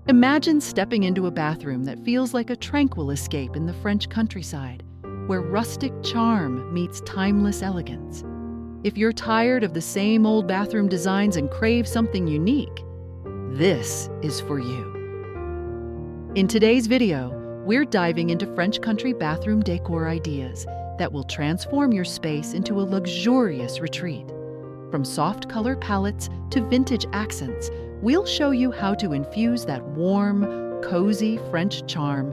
Imagine stepping into a bathroom that feels like a tranquil escape in the French countryside, where rustic charm meets timeless elegance. If you're tired of the same old bathroom designs and crave something unique, this is for you. In today's video, we're diving into French country bathroom decor ideas that will transform your space into a luxurious retreat. From soft color palettes to vintage accents, we'll show you how to infuse that warm, cozy French charm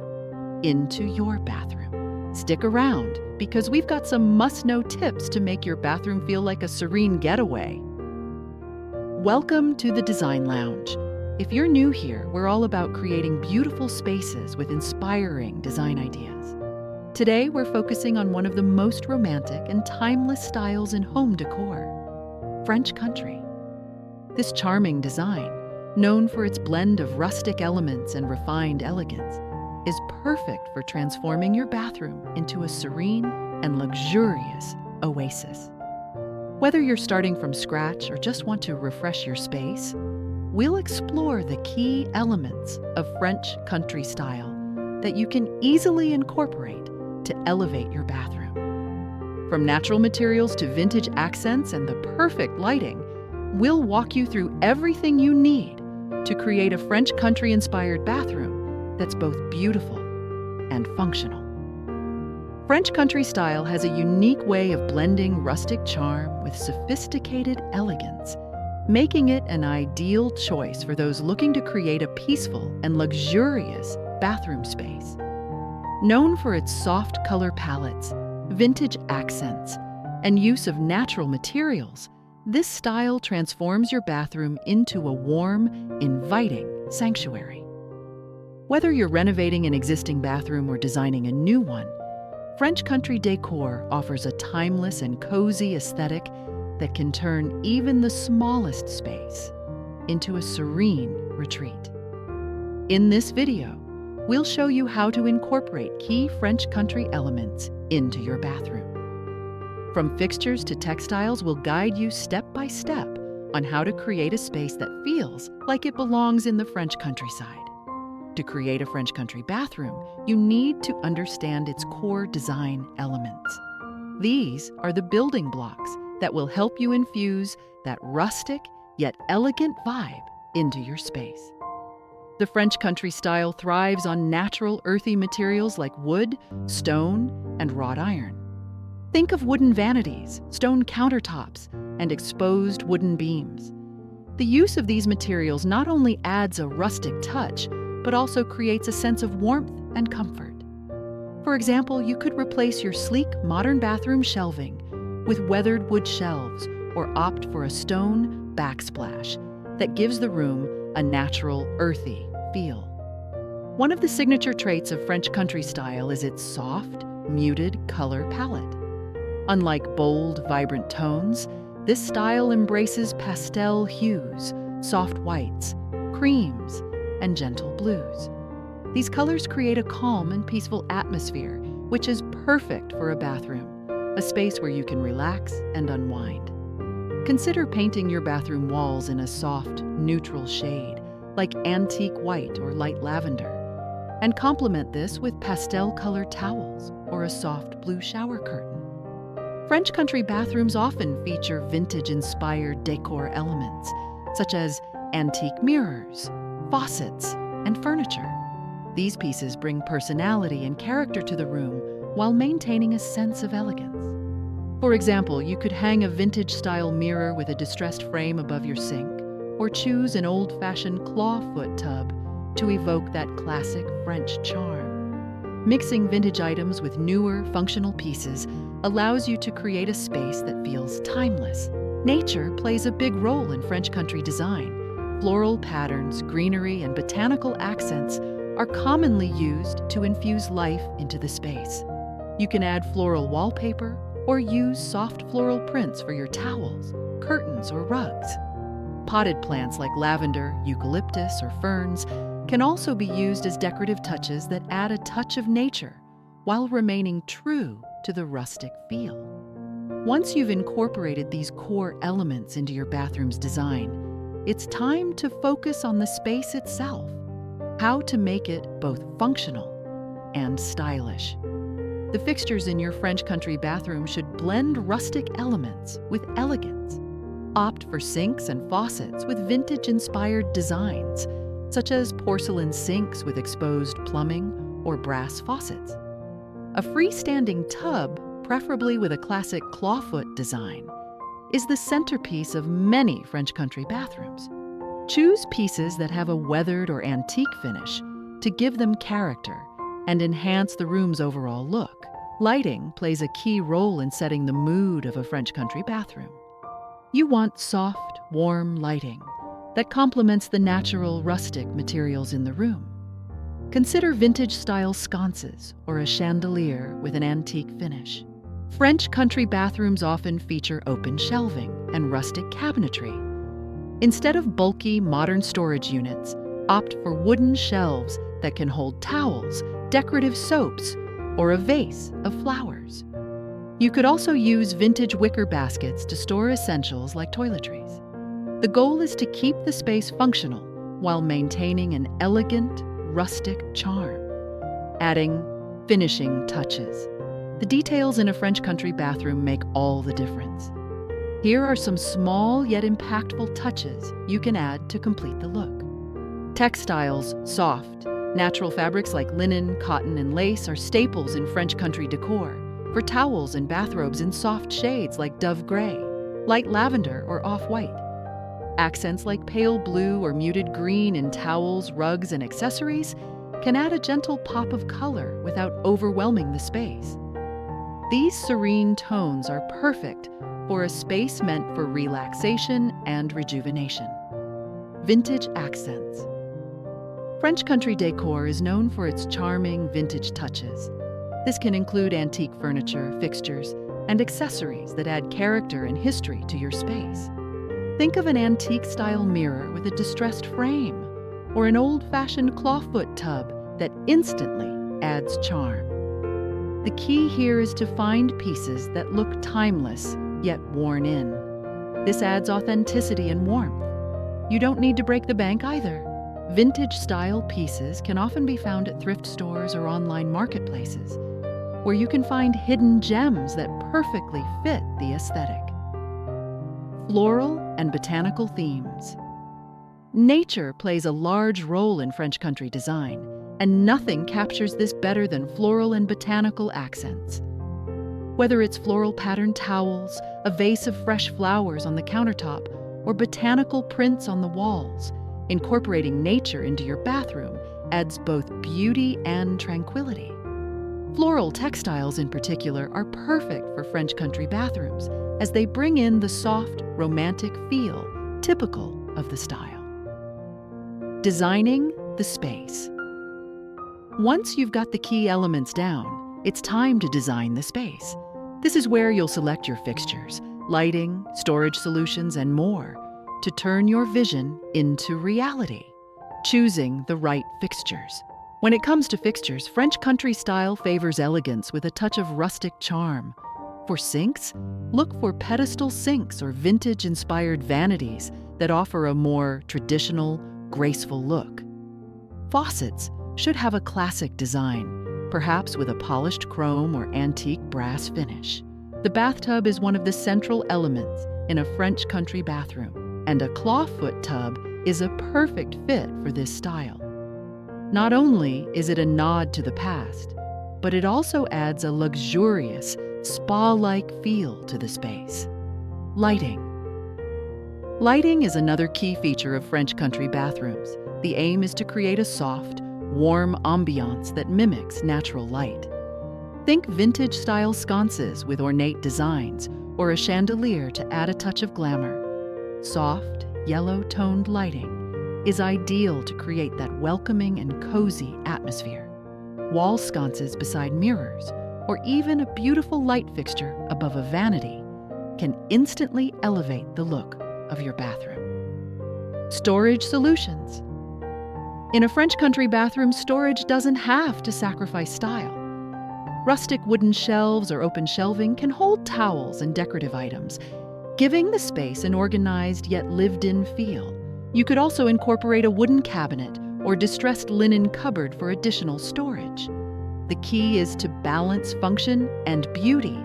into your bathroom. Stick around, because we've got some must-know tips to make your bathroom feel like a serene getaway. Welcome to the Design Lounge. If you're new here, we're all about creating beautiful spaces with inspiring design ideas. Today, we're focusing on one of the most romantic and timeless styles in home decor: French country. This charming design, known for its blend of rustic elements and refined elegance, is perfect for transforming your bathroom into a serene and luxurious oasis. Whether you're starting from scratch or just want to refresh your space, we'll explore the key elements of French country style that you can easily incorporate to elevate your bathroom. From natural materials to vintage accents and the perfect lighting, we'll walk you through everything you need to create a French country-inspired bathroom that's both beautiful and functional. French country style has a unique way of blending rustic charm with sophisticated elegance, making it an ideal choice for those looking to create a peaceful and luxurious bathroom space. Known for its soft color palettes, vintage accents, and use of natural materials, this style transforms your bathroom into a warm, inviting sanctuary. Whether you're renovating an existing bathroom or designing a new one, French country decor offers a timeless and cozy aesthetic that can turn even the smallest space into a serene retreat. In this video, we'll show you how to incorporate key French country elements into your bathroom. From fixtures to textiles, we'll guide you step by step on how to create a space that feels like it belongs in the French countryside. To create a French country bathroom, you need to understand its core design elements. These are the building blocks that will help you infuse that rustic yet elegant vibe into your space. The French country style thrives on natural, earthy materials like wood, stone, and wrought iron. Think of wooden vanities, stone countertops, and exposed wooden beams. The use of these materials not only adds a rustic touch, but also creates a sense of warmth and comfort. For example, you could replace your sleek, modern bathroom shelving with weathered wood shelves or opt for a stone backsplash that gives the room a natural, earthy feel. One of the signature traits of French country style is its soft, muted color palette. Unlike bold, vibrant tones, this style embraces pastel hues, soft whites, creams, and gentle blues. These colors create a calm and peaceful atmosphere, which is perfect for a bathroom, a space where you can relax and unwind. Consider painting your bathroom walls in a soft, neutral shade, like antique white or light lavender, and complement this with pastel-colored towels or a soft blue shower curtain. French country bathrooms often feature vintage-inspired decor elements, such as antique mirrors, faucets, and furniture. These pieces bring personality and character to the room while maintaining a sense of elegance. For example, you could hang a vintage-style mirror with a distressed frame above your sink, or choose an old-fashioned clawfoot tub to evoke that classic French charm. Mixing vintage items with newer, functional pieces allows you to create a space that feels timeless. Nature plays a big role in French country design. Floral patterns, greenery, and botanical accents are commonly used to infuse life into the space. You can add floral wallpaper or use soft floral prints for your towels, curtains, or rugs. Potted plants like lavender, eucalyptus, or ferns can also be used as decorative touches that add a touch of nature while remaining true to the rustic feel. Once you've incorporated these core elements into your bathroom's design, it's time to focus on the space itself. how to make it both functional and stylish. The fixtures in your French country bathroom should blend rustic elements with elegance. Opt for sinks and faucets with vintage-inspired designs, such as porcelain sinks with exposed plumbing or brass faucets. A freestanding tub, preferably with a classic clawfoot design, is the centerpiece of many French country bathrooms. Choose pieces that have a weathered or antique finish to give them character and enhance the room's overall look. Lighting plays a key role in setting the mood of a French country bathroom. You want soft, warm lighting that complements the natural, rustic materials in the room. Consider vintage-style sconces or a chandelier with an antique finish. French country bathrooms often feature open shelving and rustic cabinetry. Instead of bulky, modern storage units, opt for wooden shelves that can hold towels, decorative soaps, or a vase of flowers. You could also use vintage wicker baskets to store essentials like toiletries. The goal is to keep the space functional while maintaining an elegant, rustic charm. Adding finishing touches. The details in a French country bathroom make all the difference. Here are some small yet impactful touches you can add to complete the look. Textiles, soft, natural fabrics like linen, cotton, and lace are staples in French country decor. For towels and bathrobes in soft shades like dove gray, light lavender, or off-white. Accents like pale blue or muted green in towels, rugs, and accessories can add a gentle pop of color without overwhelming the space. These serene tones are perfect for a space meant for relaxation and rejuvenation. Vintage accents. French country decor is known for its charming vintage touches. This can include antique furniture, fixtures, and accessories that add character and history to your space. Think of an antique-style mirror with a distressed frame, or an old-fashioned clawfoot tub that instantly adds charm. The key here is to find pieces that look timeless, yet worn in. This adds authenticity and warmth. You don't need to break the bank either. Vintage-style pieces can often be found at thrift stores or online marketplaces, where you can find hidden gems that perfectly fit the aesthetic. Floral and botanical themes. Nature plays a large role in French country design, and nothing captures this better than floral and botanical accents. Whether it's floral patterned towels, a vase of fresh flowers on the countertop, or botanical prints on the walls, incorporating nature into your bathroom adds both beauty and tranquility. Floral textiles in particular are perfect for French country bathrooms as they bring in the soft, romantic feel typical of the style. Designing the space. Once you've got the key elements down, it's time to design the space. This is where you'll select your fixtures, lighting, storage solutions, and more to turn your vision into reality. Choosing the right fixtures. When it comes to fixtures, French country style favors elegance with a touch of rustic charm. For sinks, look for pedestal sinks or vintage-inspired vanities that offer a more traditional, graceful look. Faucets should have a classic design, perhaps with a polished chrome or antique brass finish. The bathtub is one of the central elements in a French country bathroom, and a clawfoot tub is a perfect fit for this style. Not only is it a nod to the past, but it also adds a luxurious, spa-like feel to the space. Lighting. Lighting is another key feature of French country bathrooms. The aim is to create a soft, warm ambiance that mimics natural light. Think vintage-style sconces with ornate designs or a chandelier to add a touch of glamour. Soft, yellow-toned lighting is ideal to create that welcoming and cozy atmosphere. Wall sconces beside mirrors, or even a beautiful light fixture above a vanity, can instantly elevate the look of your bathroom. Storage solutions. In a French country bathroom, storage doesn't have to sacrifice style. Rustic wooden shelves or open shelving can hold towels and decorative items, giving the space an organized yet lived-in feel. You could also incorporate a wooden cabinet or distressed linen cupboard for additional storage. The key is to balance function and beauty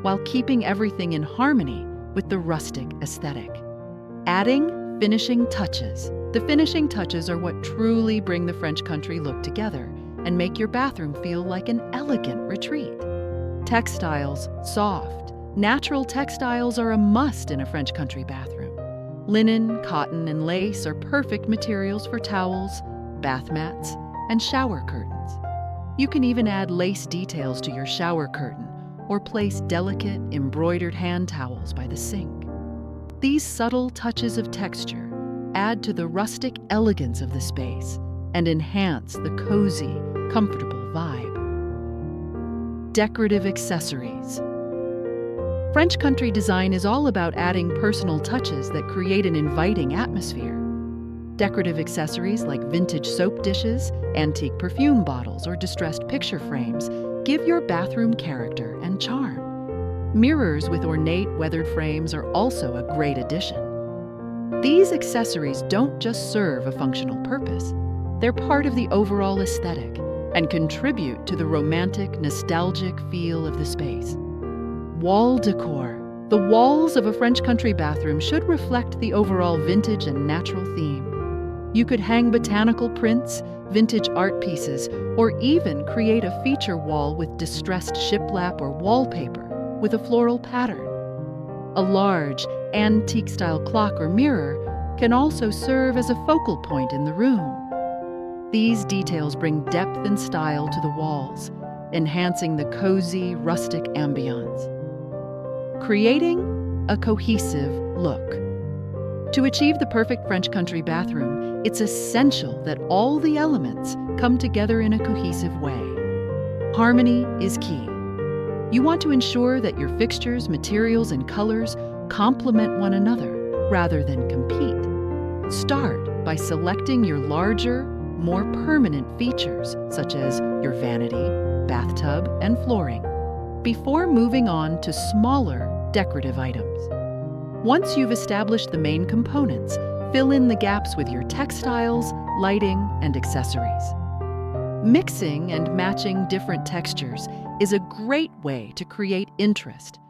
while keeping everything in harmony with the rustic aesthetic. Adding finishing touches. The finishing touches are what truly bring the French country look together and make your bathroom feel like an elegant retreat. Textiles, soft, natural textiles are a must in a French country bathroom. Linen, cotton, and lace are perfect materials for towels, bath mats, and shower curtains. You can even add lace details to your shower curtain or place delicate, embroidered hand towels by the sink. These subtle touches of texture add to the rustic elegance of the space and enhance the cozy, comfortable vibe. Decorative accessories. French country design is all about adding personal touches that create an inviting atmosphere. Decorative accessories like vintage soap dishes, antique perfume bottles, or distressed picture frames give your bathroom character and charm. Mirrors with ornate weathered frames are also a great addition. These accessories don't just serve a functional purpose. They're part of the overall aesthetic and contribute to the romantic, nostalgic feel of the space. Wall decor. The walls of a French country bathroom should reflect the overall vintage and natural theme. You could hang botanical prints, vintage art pieces, or even create a feature wall with distressed shiplap or wallpaper with a floral pattern. A large, antique-style clock or mirror can also serve as a focal point in the room. These details bring depth and style to the walls, enhancing the cozy, rustic ambiance. Creating a cohesive look. To achieve the perfect French country bathroom, it's essential that all the elements come together in a cohesive way. Harmony is key. You want to ensure that your fixtures, materials, and colors complement one another rather than compete. Start by selecting your larger, more permanent features, such as your vanity, bathtub, and flooring, before moving on to smaller decorative items. Once you've established the main components, fill in the gaps with your textiles, lighting, and accessories. Mixing and matching different textures is a great way to create interest,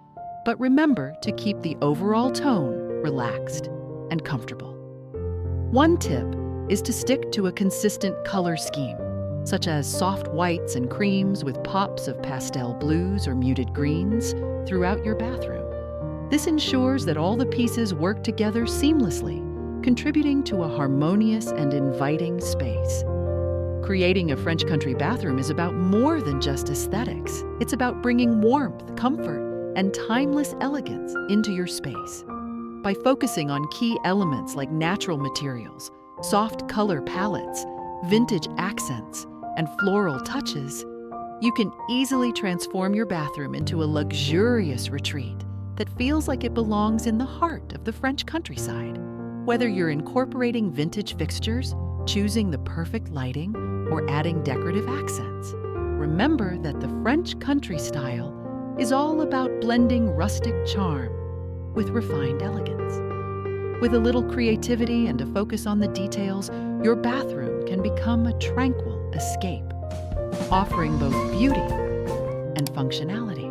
but remember to keep the overall tone relaxed and comfortable. One tip is to stick to a consistent color scheme, such as soft whites and creams with pops of pastel blues or muted greens throughout your bathroom. This ensures that all the pieces work together seamlessly, contributing to a harmonious and inviting space. Creating a French country bathroom is about more than just aesthetics. It's about bringing warmth, comfort, and timeless elegance into your space. By focusing on key elements like natural materials, soft color palettes, vintage accents, and floral touches, you can easily transform your bathroom into a luxurious retreat that feels like it belongs in the heart of the French countryside. Whether you're incorporating vintage fixtures, choosing the perfect lighting, or adding decorative accents, remember that the French country style is all about blending rustic charm with refined elegance. With a little creativity and a focus on the details, your bathroom can become a tranquil escape, offering both beauty and functionality.